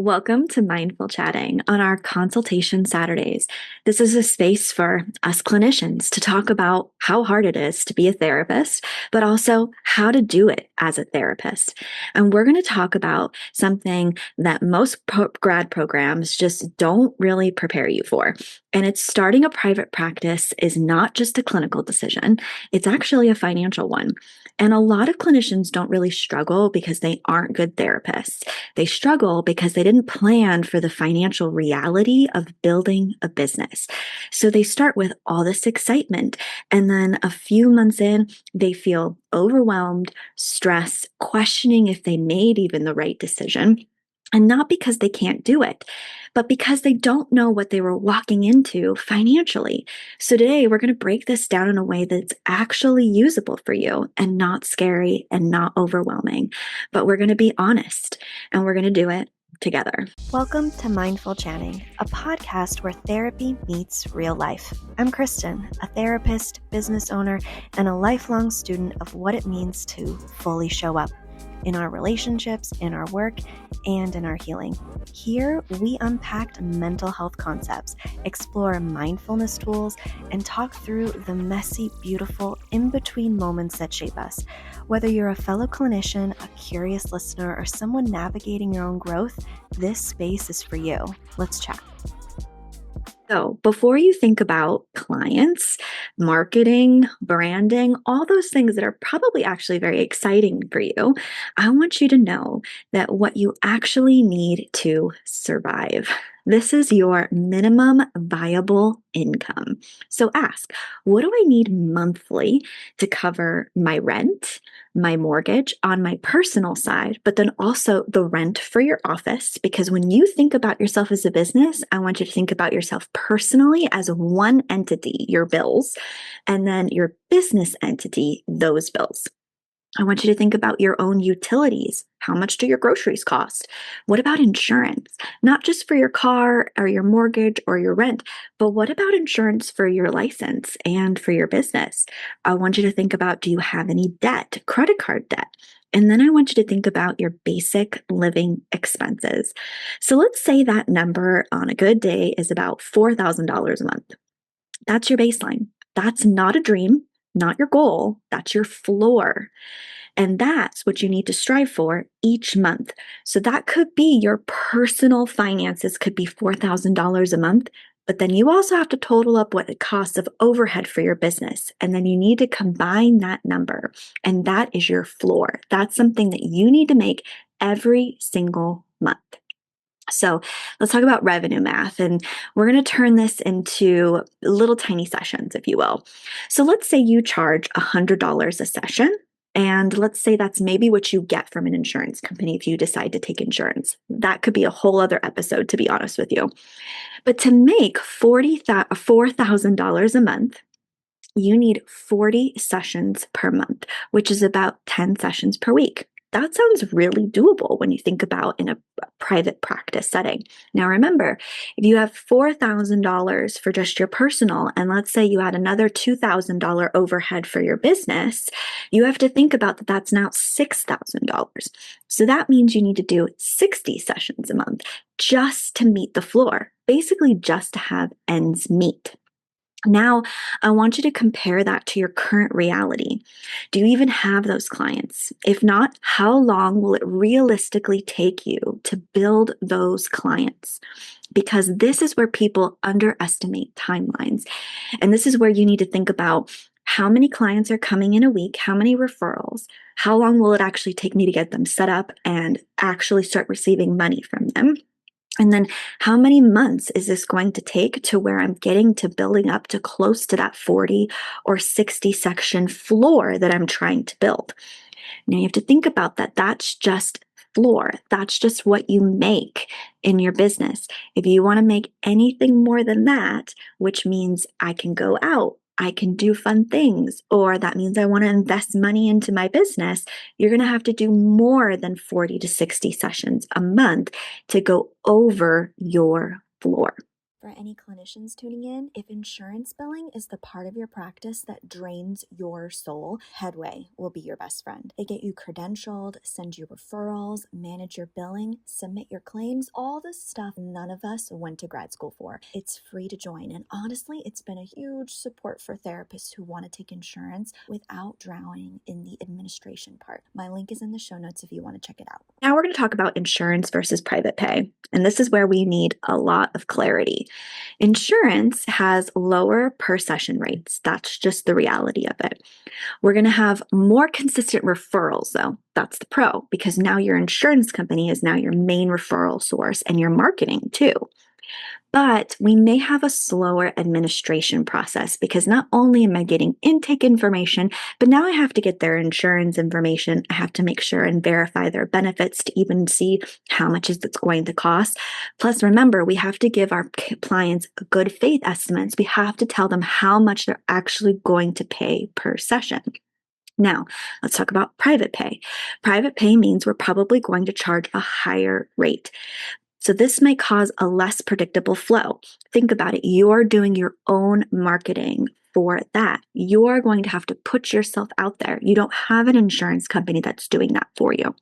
Welcome to Mindful Chatting on our consultation Saturdays. This is a space for us clinicians to talk about how hard it is to be a therapist, but also how to do it as a therapist. And we're going to talk about something that most grad programs just don't really prepare you for. And it's starting a private practice is not just a clinical decision, it's actually a financial one. And a lot of clinicians don't really struggle because they aren't good therapists. They struggle because they didn't plan for the financial reality of building a business. So they start with all this excitement. And then a few months in, they feel overwhelmed, stressed, questioning if they made even the right decision. And not because they can't do it, but because they don't know what they were walking into financially. So today we're going to break this down in a way that's actually usable for you and not scary and not overwhelming. But we're going to be honest and we're going to do it together. Welcome to Mindful Chatting, a podcast where therapy meets real life. I'm Kristen, a therapist, business owner, and a lifelong student of what it means to fully show up in our relationships, in our work, and in our healing. Here, we unpack mental health concepts, explore mindfulness tools, and talk through the messy, beautiful, in-between moments that shape us. Whether you're a fellow clinician, a curious listener, or someone navigating your own growth, this space is for you. Let's chat. So, before you think about clients, marketing, branding, all those things that are probably actually very exciting for you, I want you to know that what you actually need to survive. This is your minimum viable income. So ask, what do I need monthly to cover my rent, my mortgage on my personal side, but then also the rent for your office? Because when you think about yourself as a business, I want you to think about yourself personally as one entity, your bills, and then your business entity, those bills. I want you to think about your own utilities. How much do your groceries cost? What about insurance? Not just for your car or your mortgage or your rent, but what about insurance for your license and for your business? I want you to think about, do you have any debt, credit card debt? And then I want you to think about your basic living expenses. So let's say that number on a good day is about $4,000 a month. That's your baseline. That's not a dream, not your goal. That's your floor. And that's what you need to strive for each month. So that could be your personal finances, could be $4,000 a month. But then you also have to total up what it costs of overhead for your business. And then you need to combine that number. And that is your floor. That's something that you need to make every single month. So let's talk about revenue math, and we're going to turn this into little tiny sessions, if you will. So let's say you charge $100 a session, and let's say that's maybe what you get from an insurance company if you decide to take insurance. That could be a whole other episode, to be honest with you. But to make $4,000 a month, you need 40 sessions per month, which is about 10 sessions per week. That sounds really doable when you think about in a private practice setting. Now, remember, if you have $4,000 for just your personal, and let's say you had another $2,000 overhead for your business, you have to think about that that's now $6,000. So that means you need to do 60 sessions a month just to meet the floor, basically just to have ends meet. Now, I want you to compare that to your current reality. Do you even have those clients? If not, how long will it realistically take you to build those clients? Because this is where people underestimate timelines. And this is where you need to think about how many clients are coming in a week, how many referrals, how long will it actually take me to get them set up and actually start receiving money from them? And then how many months is this going to take to where I'm getting to building up to close to that 40 or 60 section floor that I'm trying to build? Now you have to think about that. That's just floor. That's just what you make in your business. If you want to make anything more than that, which means I can go out, I can do fun things, or that means I want to invest money into my business, you're going to have to do more than 40 to 60 sessions a month to go over your floor. For any clinicians tuning in, if insurance billing is the part of your practice that drains your soul, Headway will be your best friend. They get you credentialed, send you referrals, manage your billing, submit your claims, all the stuff none of us went to grad school for. It's free to join, and honestly, it's been a huge support for therapists who want to take insurance without drowning in the administration part. My link is in the show notes if you want to check it out. Now we're going to talk about insurance versus private pay, and this is where we need a lot of clarity. Insurance has lower per session rates. That's just the reality of it. We're going to have more consistent referrals, though. That's the pro, because now your insurance company is now your main referral source and your marketing too. But we may have a slower administration process because not only am I getting intake information, but now I have to get their insurance information. I have to make sure and verify their benefits to even see how much is it's going to cost. Plus, remember, we have to give our clients good faith estimates. We have to tell them how much they're actually going to pay per session. Now, let's talk about private pay. Private pay means we're probably going to charge a higher rate. So this may cause a less predictable flow. Think about it. You're doing your own marketing for that. You're going to have to put yourself out there. You don't have an insurance company that's doing that for you.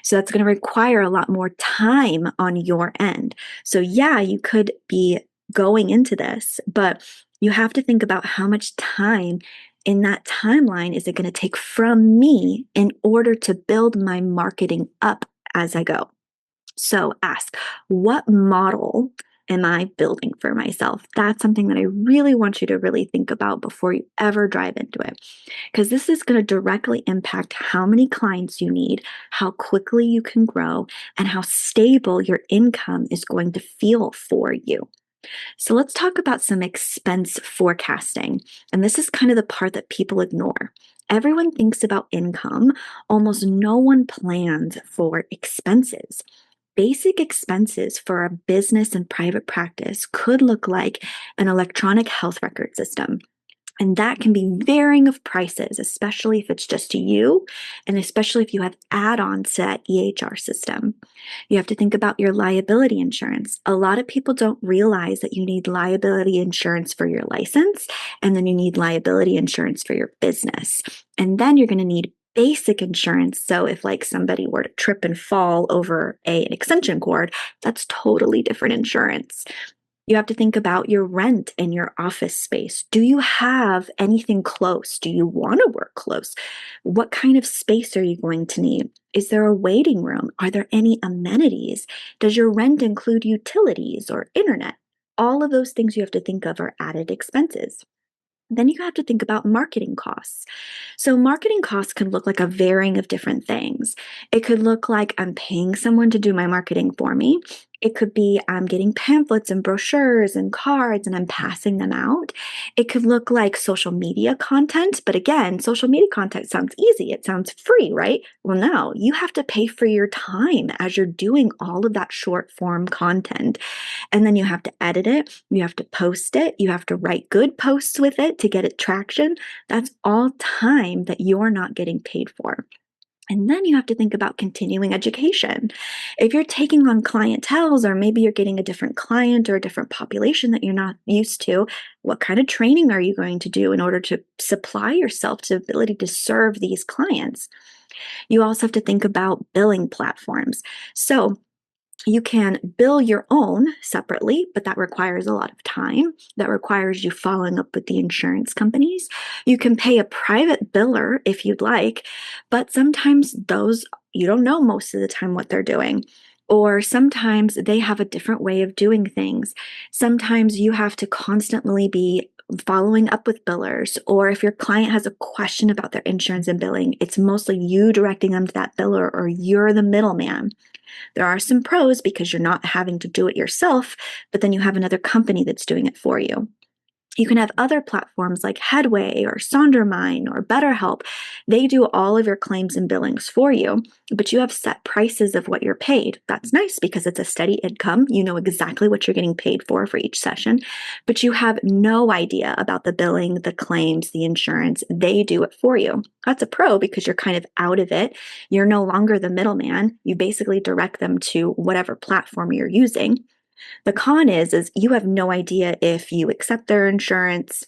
So that's going to require a lot more time on your end. So yeah, you could be going into this, but you have to think about how much time in that timeline is it going to take from me in order to build my marketing up as I go. So ask, what model am I building for myself? That's something that I really want you to really think about before you ever dive into it, because this is going to directly impact how many clients you need, how quickly you can grow, and how stable your income is going to feel for you. So let's talk about some expense forecasting. And this is kind of the part that people ignore. Everyone thinks about income, almost no one plans for expenses. Basic expenses for a business and private practice could look like an electronic health record system. And that can be varying of prices, especially if it's just you, and especially if you have add-ons to that EHR system. You have to think about your liability insurance. A lot of people don't realize that you need liability insurance for your license, and then you need liability insurance for your business. And then you're going to need basic insurance. So if like somebody were to trip and fall over an extension cord, that's totally different insurance. You have to think about your rent and your office space. Do you have anything close? Do you want to work close? What kind of space are you going to need? Is there a waiting room? Are there any amenities? Does your rent include utilities or internet? All of those things you have to think of are added expenses. Then you have to think about marketing costs. So, marketing costs can look like a varying of different things. It could look like I'm paying someone to do my marketing for me. It could be I'm getting pamphlets and brochures and cards and I'm passing them out. It could look like social media content. But again, social media content sounds easy. It sounds free, right? Well, no, you have to pay for your time as you're doing all of that short form content. And then you have to edit it, you have to post it, you have to write good posts with it to get it traction. That's all time that you're not getting paid for. And then you have to think about continuing education. If you're taking on clienteles, or maybe you're getting a different client or a different population that you're not used to, what kind of training are you going to do in order to supply yourself to the ability to serve these clients? You also have to think about billing platforms. So you can bill your own separately, but that requires a lot of time. That requires you following up with the insurance companies. You can pay a private biller if you'd like, but sometimes those, you don't know most of the time what they're doing. Or sometimes they have a different way of doing things. Sometimes you have to constantly be following up with billers, or if your client has a question about their insurance and billing, it's mostly you directing them to that biller or you're the middleman. There are some pros because you're not having to do it yourself, but then you have another company that's doing it for you. You can have other platforms like Headway or Sondermine or BetterHelp. They do all of your claims and billings for you, but you have set prices of what you're paid. That's nice because it's a steady income. You know exactly what you're getting paid for each session, but you have no idea about the billing, the claims, the insurance. They do it for you. That's a pro because you're kind of out of it. You're no longer the middleman. You basically direct them to whatever platform you're using. The con is you have no idea if you accept their insurance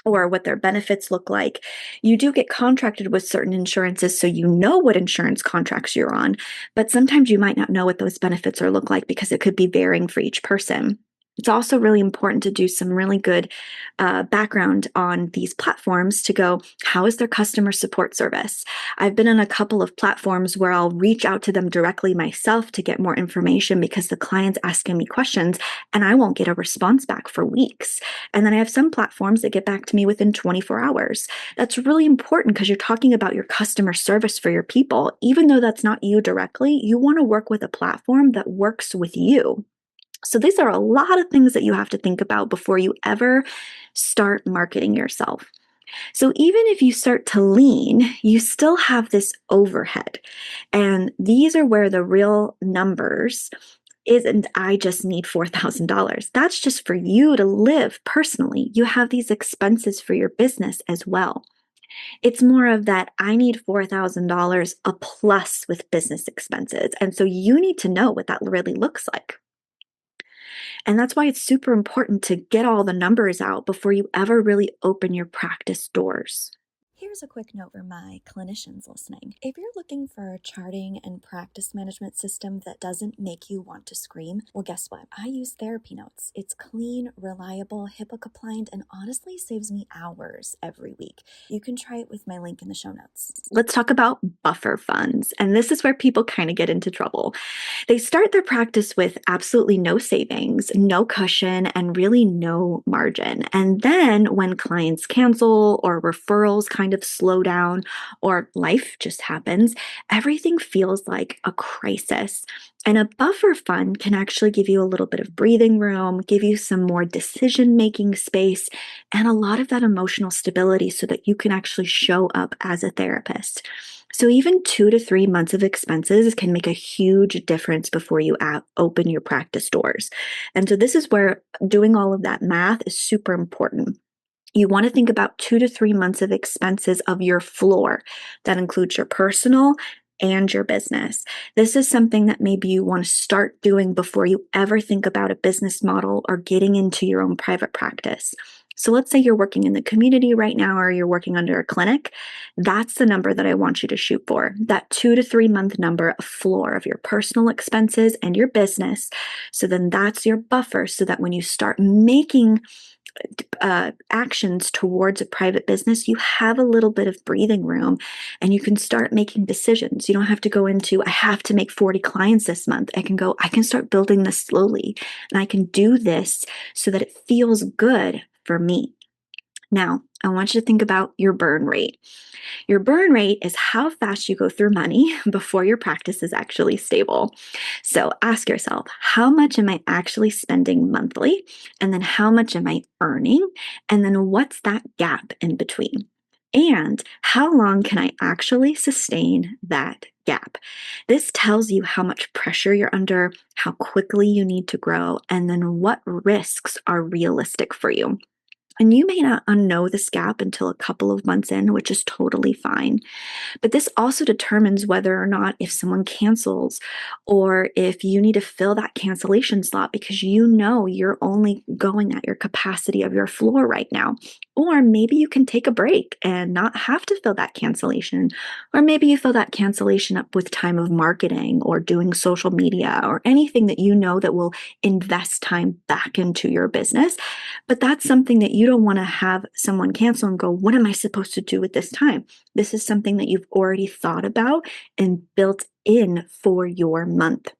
or what their benefits look like. You do get contracted with certain insurances, so you know what insurance contracts you're on, but sometimes you might not know what those benefits are look like because it could be varying for each person. It's also really important to do some really good background on these platforms to go, how is their customer support service? I've been on a couple of platforms where I'll reach out to them directly myself to get more information because the client's asking me questions and I won't get a response back for weeks. And then I have some platforms that get back to me within 24 hours. That's really important because you're talking about your customer service for your people. Even though that's not you directly, you want to work with a platform that works with you. So these are a lot of things that you have to think about before you ever start marketing yourself. So even if you start to lean, you still have this overhead. And these are where the real numbers isn't I just need $4,000. That's just for you to live personally. You have these expenses for your business as well. It's more of that I need $4,000 a plus with business expenses. And so you need to know what that really looks like. And that's why it's super important to get all the numbers out before you ever really open your practice doors. Here's a quick note for my clinicians listening. If you're looking for a charting and practice management system that doesn't make you want to scream, well, guess what? I use TherapyNotes. It's clean, reliable, HIPAA compliant, and honestly saves me hours every week. You can try it with my link in the show notes. Let's talk about buffer funds. And this is where people kind of get into trouble. They start their practice with absolutely no savings, no cushion, and really no margin. And then when clients cancel or referrals kind of slow down or life just happens, everything feels like a crisis. And a buffer fund can actually give you a little bit of breathing room, give you some more decision making space, and a lot of that emotional stability so that you can actually show up as a therapist. So even 2 to 3 months of expenses can make a huge difference before you open your practice doors. And so this is where doing all of that math is super important. You want to think about 2 to 3 months of expenses of your floor. That includes your personal and your business. This is something that maybe you want to start doing before you ever think about a business model or getting into your own private practice. So let's say you're working in the community right now or you're working under a clinic. That's the number that I want you to shoot for. That 2 to 3 month number of floor of your personal expenses and your business. So then that's your buffer so that when you start making actions towards a private business, you have a little bit of breathing room and you can start making decisions. You don't have to go into, I have to make 40 clients this month. I can start building this slowly and I can do this so that it feels good for me. Now, I want you to think about your burn rate. Your burn rate is how fast you go through money before your practice is actually stable. So ask yourself, how much am I actually spending monthly? And then how much am I earning? And then what's that gap in between? And how long can I actually sustain that gap? This tells you how much pressure you're under, how quickly you need to grow, and then what risks are realistic for you. And you may not know this gap until a couple of months in, which is totally fine. But this also determines whether or not if someone cancels or if you need to fill that cancellation slot because you know you're only going at your capacity of your floor right now. Or maybe you can take a break and not have to fill that cancellation. Or maybe you fill that cancellation up with time of marketing or doing social media or anything that you know that will invest time back into your business. But that's something that you don't want to have someone cancel and go, what am I supposed to do with this time? This is something that you've already thought about and built in for your month.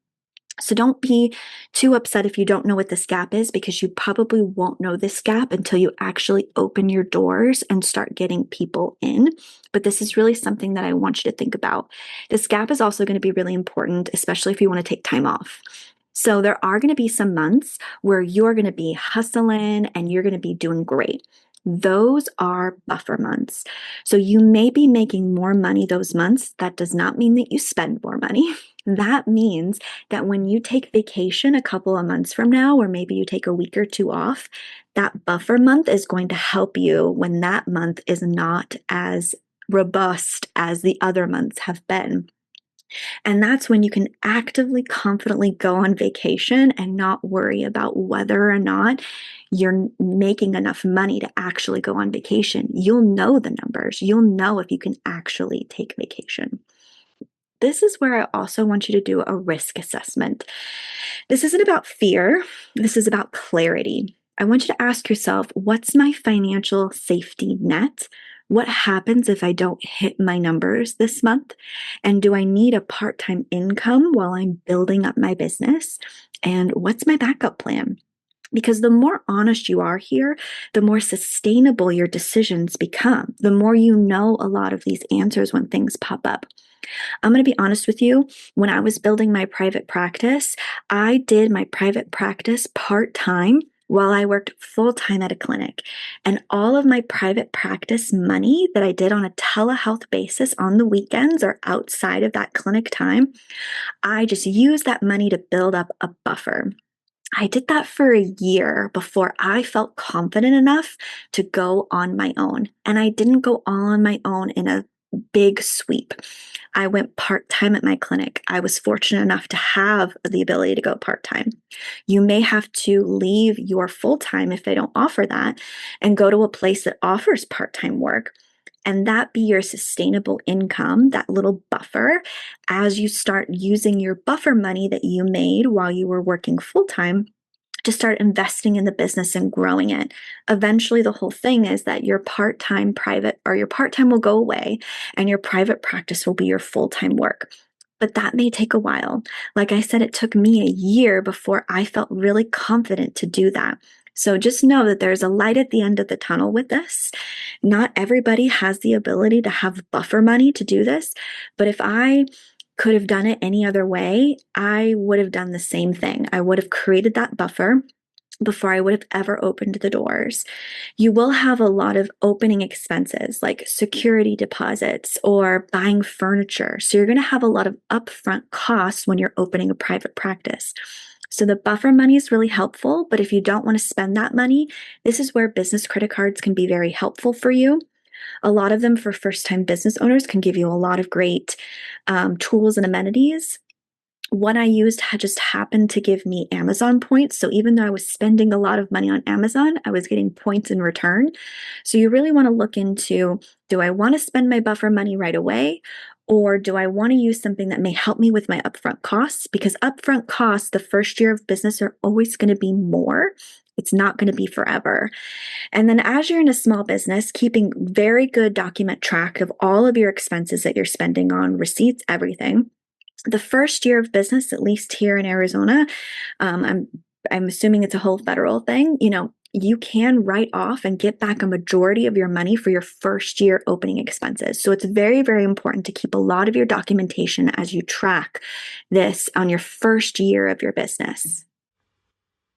So don't be too upset if you don't know what this gap is because you probably won't know this gap until you actually open your doors and start getting people in. But this is really something that I want you to think about. This gap is also going to be really important, especially if you want to take time off. So there are going to be some months where you're going to be hustling and you're going to be doing great. Those are buffer months. So you may be making more money those months. That does not mean that you spend more money. That means that when you take vacation a couple of months from now, or maybe you take a week or two off, that buffer month is going to help you when that month is not as robust as the other months have been. And that's when you can actively, confidently go on vacation and not worry about whether or not you're making enough money to actually go on vacation. You'll know the numbers. You'll know if you can actually take vacation. This is where I also want you to do a risk assessment. This isn't about fear, this is about clarity. I want you to ask yourself, what's my financial safety net? What happens if I don't hit my numbers this month? And do I need a part time income while I'm building up my business? And what's my backup plan? Because the more honest you are here, the more sustainable your decisions become, the more you know a lot of these answers when things pop up. I'm going to be honest with you. When I was building my private practice, I did my private practice part time while I worked full time at a clinic. And all of my private practice money that I did on a telehealth basis on the weekends or outside of that clinic time, I just used that money to build up a buffer. I did that for a year before I felt confident enough to go on my own. And I didn't go on my own in a big sweep. I went part time at my clinic. I was fortunate enough to have the ability to go part time. You may have to leave your full time if they don't offer that and go to a place that offers part time work. And that be your sustainable income, that little buffer, as you start using your buffer money that you made while you were working full time to start investing in the business and growing it. Eventually, the whole thing is that your part time private or your part time will go away and your private practice will be your full time work. But that may take a while. Like I said, it took me a year before I felt really confident to do that. So just know that there's a light at the end of the tunnel with this. Not everybody has the ability to have buffer money to do this. But if I could have done it any other way, I would have done the same thing. I would have created that buffer before I would have ever opened the doors. You will have a lot of opening expenses like security deposits or buying furniture. So you're going to have a lot of upfront costs when you're opening a private practice. So the buffer money is really helpful, but if you don't want to spend that money, this is where business credit cards can be very helpful for you. A lot of them for first time business owners can give you a lot of great tools and amenities. One I used had just happened to give me Amazon points. So even though I was spending a lot of money on Amazon, I was getting points in return. So you really want to look into, do I want to spend my buffer money right away? Or do I want to use something that may help me with my upfront costs? Because upfront costs, the first year of business, are always going to be more. It's not going to be forever. And then as you're in a small business, keeping very good document track of all of your expenses that you're spending on, receipts, everything. The first year of business, at least here in Arizona, I'm assuming it's a whole federal thing. You can write off and get back a majority of your money for your first year opening expenses. So it's very, very important to keep a lot of your documentation as you track this on your first year of your business.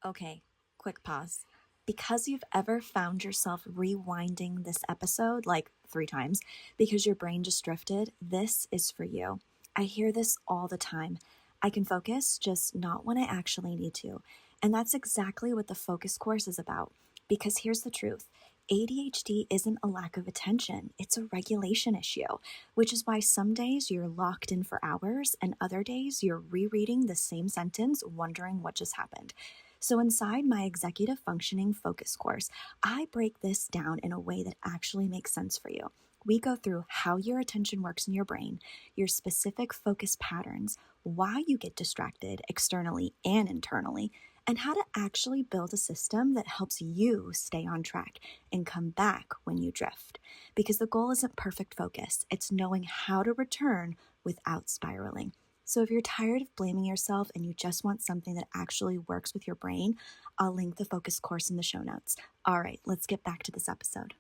Okay, quick pause. Because you've ever found yourself rewinding this episode like 3 times because your brain just drifted, this is for you. I hear this all the time. I can focus, just not when I actually need to. And that's exactly what the focus course is about. Because here's the truth. ADHD isn't a lack of attention, it's a regulation issue, which is why some days you're locked in for hours and other days you're rereading the same sentence, wondering what just happened. So, inside my executive functioning focus course, I break this down in a way that actually makes sense for you. We go through how your attention works in your brain, your specific focus patterns, why you get distracted externally and internally, and how to actually build a system that helps you stay on track and come back when you drift. Because the goal isn't perfect focus, it's knowing how to return without spiraling. So if you're tired of blaming yourself and you just want something that actually works with your brain, I'll link the focus course in the show notes. All right, let's get back to this episode.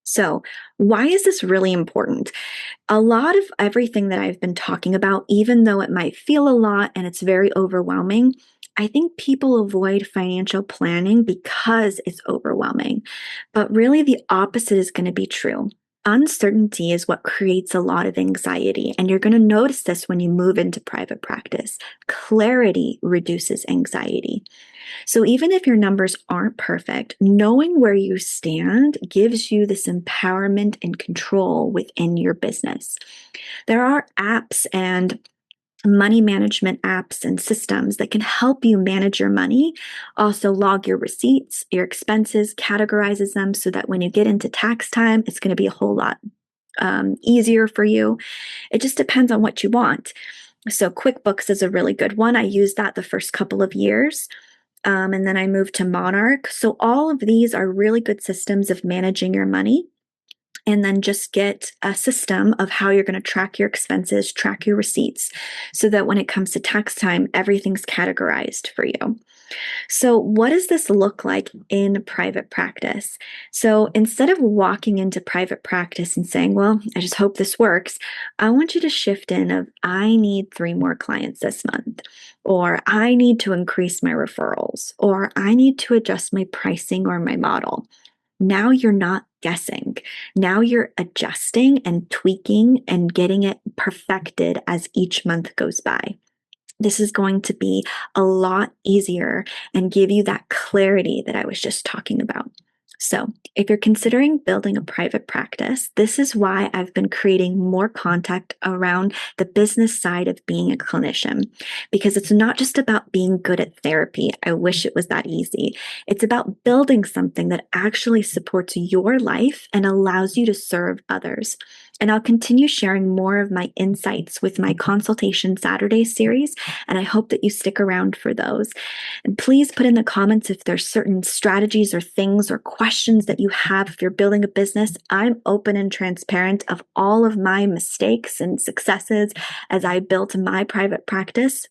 So, why is this really important? A lot of everything that I've been talking about, even though it might feel a lot and it's very overwhelming, I think people avoid financial planning because it's overwhelming. But really, the opposite is going to be true. Uncertainty is what creates a lot of anxiety, and you're going to notice this when you move into private practice. Clarity reduces anxiety. So even if your numbers aren't perfect, knowing where you stand gives you this empowerment and control within your business. There are apps and money management apps and systems that can help you manage your money, also log your receipts, your expenses, categorizes them so that when you get into tax time, it's going to be a whole lot easier for you. It just depends on what you want. So QuickBooks is a really good one. I used that the first couple of years. And then I moved to Monarch. So all of these are really good systems of managing your money. And then just get a system of how you're going to track your expenses, track your receipts, so that when it comes to tax time, everything's categorized for you. So, what does this look like in private practice? So, instead of walking into private practice and saying, well, I just hope this works, I want you to shift in of, I need 3 more clients this month, or I need to increase my referrals, or I need to adjust my pricing or my model. Now you're not guessing. Now you're adjusting and tweaking and getting it perfected as each month goes by. This is going to be a lot easier and give you that clarity that I was just talking about. So, if you're considering building a private practice, this is why I've been creating more content around the business side of being a clinician, because it's not just about being good at therapy. I wish it was that easy. It's about building something that actually supports your life and allows you to serve others. And I'll continue sharing more of my insights with my Consultation Saturday series, and I hope that you stick around for those. And please put in the comments if there's certain strategies or things or questions that you have if you're building a business. I'm open and transparent of all of my mistakes and successes as I built my private practice.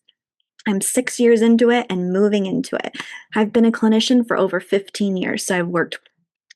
I'm 6 years into it and moving into it. I've been a clinician for over 15 years, so I've worked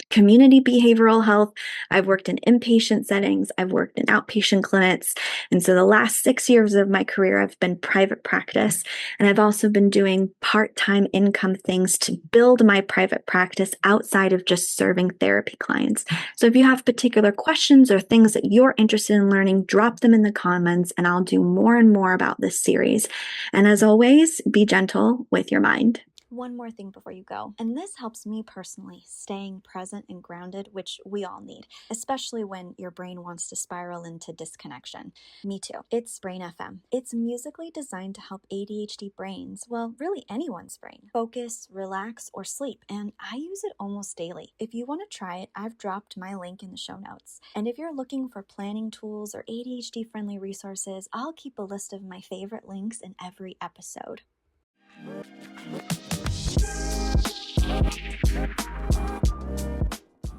community behavioral health. I've worked in inpatient settings. I've worked in outpatient clinics. And so the last 6 years of my career, I've been private practice. And I've also been doing part-time income things to build my private practice outside of just serving therapy clients. So if you have particular questions or things that you're interested in learning, drop them in the comments and I'll do more and more about this series. And as always, be gentle with your mind. One more thing before you go, and this helps me personally, staying present and grounded, which we all need, especially when your brain wants to spiral into disconnection. Me too. It's Brain FM. It's musically designed to help ADHD brains, well, really anyone's brain, focus, relax, or sleep, and I use it almost daily. If you want to try it, I've dropped my link in the show notes. And if you're looking for planning tools or ADHD-friendly resources, I'll keep a list of my favorite links in every episode.